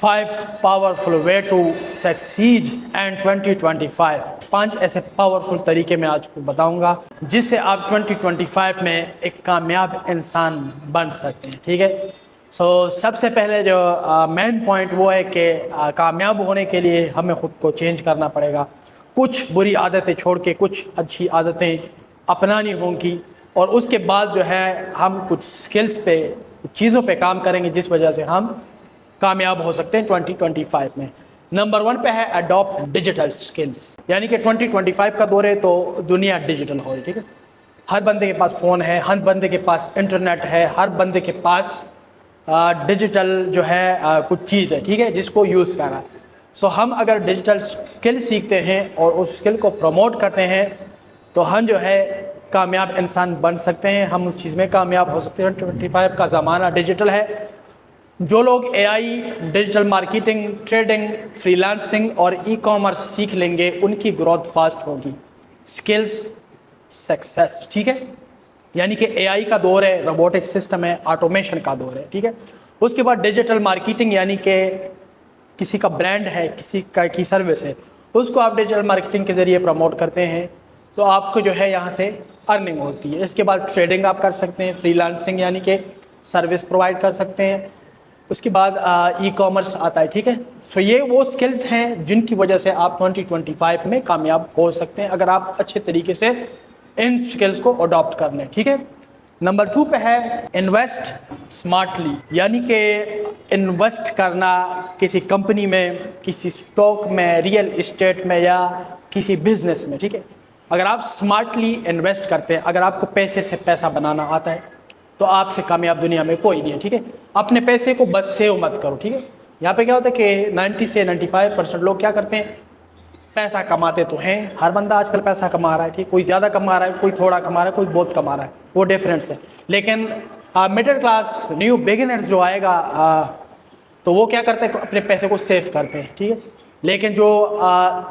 5 powerful way to succeed and 2025। 5 ऐसे powerful तरीके मैं आज को बताऊंगा जिससे आप 2025 में एक कामयाब इंसान बन सकते हैं। ठीक है, सबसे पहले जो मेन पॉइंट वो है कि कामयाब होने के लिए हमें ख़ुद को चेंज करना पड़ेगा। कुछ बुरी आदतें छोड़ के कुछ अच्छी आदतें अपनानी होंगी और उसके बाद जो है हम कुछ स्किल्स पे, कुछ चीज़ों पे काम करेंगे जिस वजह से हम कामयाब हो सकते हैं 2025 में। नंबर 1 पे है अडॉप्ट डिजिटल स्किल्स, यानी कि 2025 का दौर है तो दुनिया डिजिटल हो रही। ठीक है, हर बंदे के पास फ़ोन है, हर बंदे के पास इंटरनेट है, हर बंदे के पास डिजिटल जो है कुछ चीज़ है, ठीक है, जिसको यूज़ कर रहा है। हम अगर डिजिटल स्किल सीखते हैं और उस स्किल को प्रमोट करते हैं तो हम जो है कामयाब इंसान बन सकते हैं, हम उस चीज़ में कामयाब हो सकते हैं। 25 का ज़माना डिजिटल है। जो लोग AI, digital marketing, trading, freelancing और ई कॉमर्स सीख लेंगे उनकी ग्रोथ फास्ट होगी। स्किल्स सक्सेस, ठीक है, यानी कि एआई का दौर है, रोबोटिक सिस्टम है, ऑटोमेशन का दौर है। ठीक है, उसके बाद डिजिटल मार्केटिंग, यानी कि किसी का ब्रांड है, किसी का की सर्विस है, उसको आप डिजिटल मार्केटिंग के ज़रिए प्रमोट करते हैं तो आपको जो है यहाँ से अर्निंग होती है। इसके बाद ट्रेडिंग आप कर सकते हैं, फ्रीलांसिंग यानी कि सर्विस प्रोवाइड कर सकते हैं। उसके बाद ई कॉमर्स आता है। ठीक है, ये वो स्किल्स हैं जिनकी वजह से आप 2025 में कामयाब हो सकते हैं अगर आप अच्छे तरीके से इन स्किल्स को अडॉप्ट कर लें। ठीक है, नंबर 2 पे है इन्वेस्ट स्मार्टली, यानी कि इन्वेस्ट करना किसी कंपनी में, किसी स्टॉक में, रियल इस्टेट में या किसी बिजनेस में। ठीक है, अगर आप स्मार्टली इन्वेस्ट करते हैं, अगर आपको पैसे से पैसा बनाना आता है तो आपसे कामयाब दुनिया में कोई नहीं है। ठीक है, अपने पैसे को बस सेव मत करो। ठीक है, यहाँ पे क्या होता है कि 90 से 95% लोग क्या करते हैं, पैसा कमाते तो हैं, हर बंदा आजकल पैसा कमा रहा है। ठीक, कोई ज़्यादा कमा रहा है, कोई थोड़ा कमा रहा है, कोई बहुत कमा रहा है, वो डिफरेंस है। लेकिन मिडिल क्लास न्यू बिगिनर्स जो आएगा तो वो क्या करते हैं, अपने पैसे को सेव करते हैं। ठीक है, लेकिन जो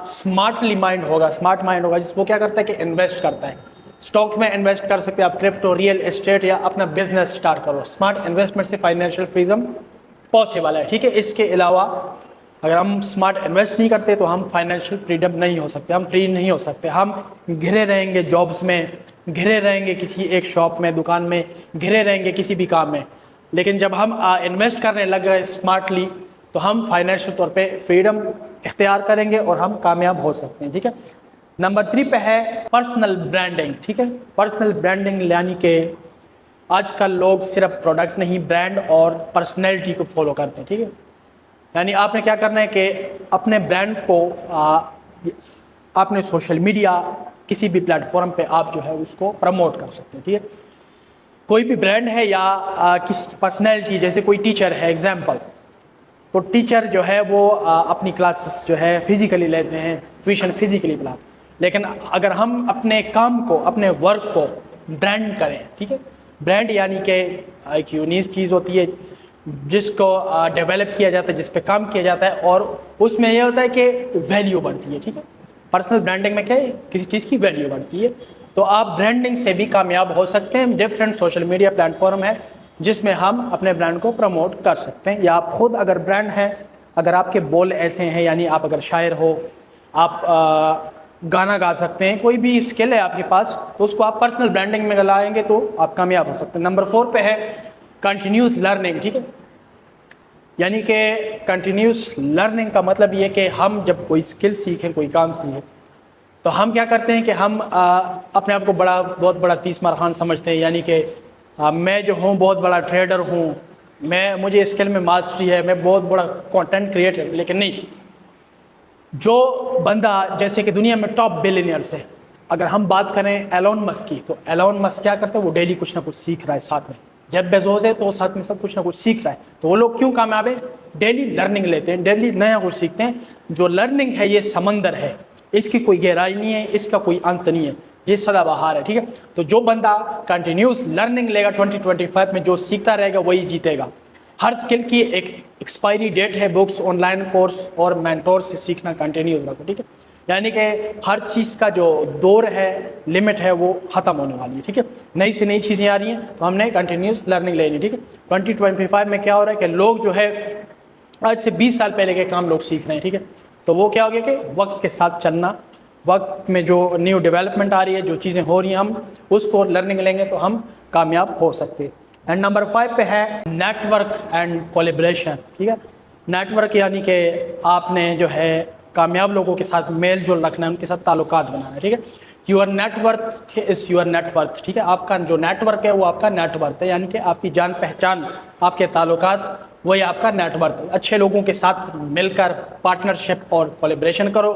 स्मार्टली माइंड होगा, स्मार्ट माइंड होगा, जिस वो क्या करता है कि इन्वेस्ट करता है। स्टॉक में इन्वेस्ट कर सकते हैं आप, क्रिप्टो, रियल एस्टेट या अपना बिजनेस स्टार्ट करो। स्मार्ट इन्वेस्टमेंट से फाइनेंशियल फ्रीडम पॉसिबल है। ठीक है, इसके अलावा अगर हम स्मार्ट इन्वेस्ट नहीं करते तो हम फाइनेंशियल फ्रीडम नहीं हो सकते, हम फ्री नहीं हो सकते। हम घिरे रहेंगे जॉब्स में, घिरे रहेंगे किसी एक शॉप में, दुकान में, घिरे रहेंगे किसी भी काम में। लेकिन जब हम इन्वेस्ट करने लग गए स्मार्टली तो हम फाइनेंशियल तौर पे फ्रीडम इख्तियार करेंगे और हम कामयाब हो सकते हैं। ठीक है, नंबर 3 पे है पर्सनल ब्रांडिंग। ठीक है, पर्सनल ब्रांडिंग यानी कि आजकल लोग सिर्फ प्रोडक्ट नहीं, ब्रांड और पर्सनैलिटी को फॉलो करते हैं। ठीक है, यानी आपने क्या करना है कि अपने ब्रांड को आपने सोशल मीडिया, किसी भी प्लेटफॉर्म पे आप जो है उसको प्रमोट कर सकते हैं। ठीक है, कोई भी ब्रांड है या किसी पर्सनैलिटी, जैसे कोई टीचर है एग्जाम्पल, तो टीचर जो है वो अपनी क्लासेस जो है फिजिकली लेते हैं, ट्यूशन फिजिकली पढ़ाते हैं। लेकिन अगर हम अपने काम को, अपने वर्क को ब्रांड करें, ठीक है, ब्रांड यानी कि एक यूनिक चीज़ होती है जिसको डेवलप किया जाता है, जिस पे काम किया जाता है और उसमें यह होता है कि वैल्यू बढ़ती है। ठीक है, पर्सनल ब्रांडिंग में क्या है, किसी चीज़ की वैल्यू बढ़ती है। तो आप ब्रांडिंग से भी कामयाब हो सकते हैं। डिफरेंट सोशल मीडिया प्लेटफॉर्म है जिसमें हम अपने ब्रांड को प्रमोट कर सकते हैं, या आप खुद अगर ब्रांड हैं, अगर आपके बोल ऐसे हैं, यानी आप अगर शायर हो, आप गाना गा सकते हैं, कोई भी स्किल है आपके पास, तो उसको आप पर्सनल ब्रांडिंग में लाएंगे तो आप कामयाब हो सकते हैं। नंबर 4 पे है कंटिन्यूस लर्निंग। ठीक है, यानी कि कंटिन्यूस लर्निंग का मतलब ये कि हम जब कोई स्किल सीखें, कोई काम सीखें, तो हम क्या करते हैं कि हम अपने आप को बहुत बड़ा तीसमार खान समझते हैं, यानी कि मैं जो हूँ बहुत बड़ा ट्रेडर हूँ, मुझे स्किल में मास्टरी है, मैं बहुत बड़ा कंटेंट क्रिएटर। लेकिन नहीं, जो बंदा जैसे कि दुनिया में टॉप बिलियनियर्स है, अगर हम बात करें एलोन मस्क की, तो एलोन मस्क क्या करते हैं, वो डेली कुछ ना कुछ सीख रहा है साथ में। जेफ बेजोस है तो वो साथ में कुछ ना कुछ सीख रहा है। तो वो लोग क्यों कामयाब है, डेली लर्निंग लेते हैं, डेली नया कुछ सीखते हैं। जो लर्निंग है ये समंदर है, इसकी कोई गहराई नहीं है, इसका कोई अंत नहीं है, ये सदाबहार है। ठीक है, तो जो बंदा कंटिन्यूस लर्निंग लेगा 2025 में, जो सीखता रहेगा वही जीतेगा। हर स्किल की एक एक्सपायरी डेट है, बुक्स, ऑनलाइन कोर्स और मेंटोर से सीखना कंटिन्यूस रखो। ठीक है, यानी कि हर चीज़ का जो दौर है, लिमिट है, वो ख़त्म होने वाली है। ठीक है, नई से नई चीज़ें आ रही हैं तो हमने कंटिन्यूस लर्निंग लेनी। ठीक है, 2025 में क्या हो रहा है कि लोग जो है आज से 20 साल पहले के काम लोग सीख रहे हैं, ठीक है। तो वो क्या हो गया कि वक्त के साथ चलना, वक्त में जो न्यू डेवलपमेंट आ रही है, जो चीज़ें हो रही हैं, हम उसको लर्निंग लेंगे तो हम कामयाब हो सकते हैं। एंड नंबर 5 पे है नेटवर्क एंड कोलैबोरेशन, ठीक है। नेटवर्क यानी कि आपने जो है कामयाब लोगों के साथ मेल जोल रखना है, उनके साथ ताल्लुकात बनाना है, ठीक है। Your network is your net worth, ठीक है। आपका जो नेटवर्क है वो आपका नेटवर्थ है, यानी कि आपकी जान पहचान, आपके ताल्लुकात, वही आपका नेटवर्क है। अच्छे लोगों के साथ मिलकर पार्टनरशिप और कोलैबोरेशन करो,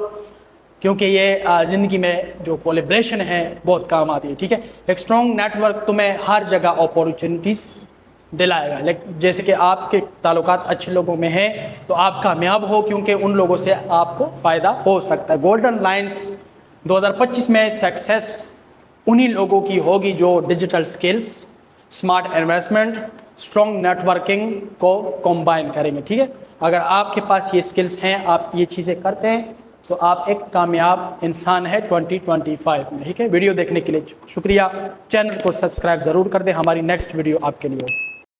क्योंकि ये ज़िंदगी में जो कोलैबोरेशन है बहुत काम आती है, ठीक है। एक स्ट्रॉन्ग नेटवर्क तुम्हें हर जगह अपॉर्चुनिटीज़ दिलाएगा। लेकिन जैसे कि आपके ताल्लुकात अच्छे लोगों में हैं तो आप कामयाब हो, क्योंकि उन लोगों से आपको फ़ायदा हो सकता है। गोल्डन लाइंस 2025 में सक्सेस उन्हीं लोगों की होगी जो digital skills, smart investment, strong networking को कंबाइन करेंगे, ठीक है। अगर आपके पास ये स्किल्स हैं, आप ये चीज़ें करते हैं, तो आप एक कामयाब इंसान है 2025 में, ठीक है। वीडियो देखने के लिए शुक्रिया। चैनल को सब्सक्राइब ज़रूर कर दें, हमारी नेक्स्ट वीडियो आपके लिए हो।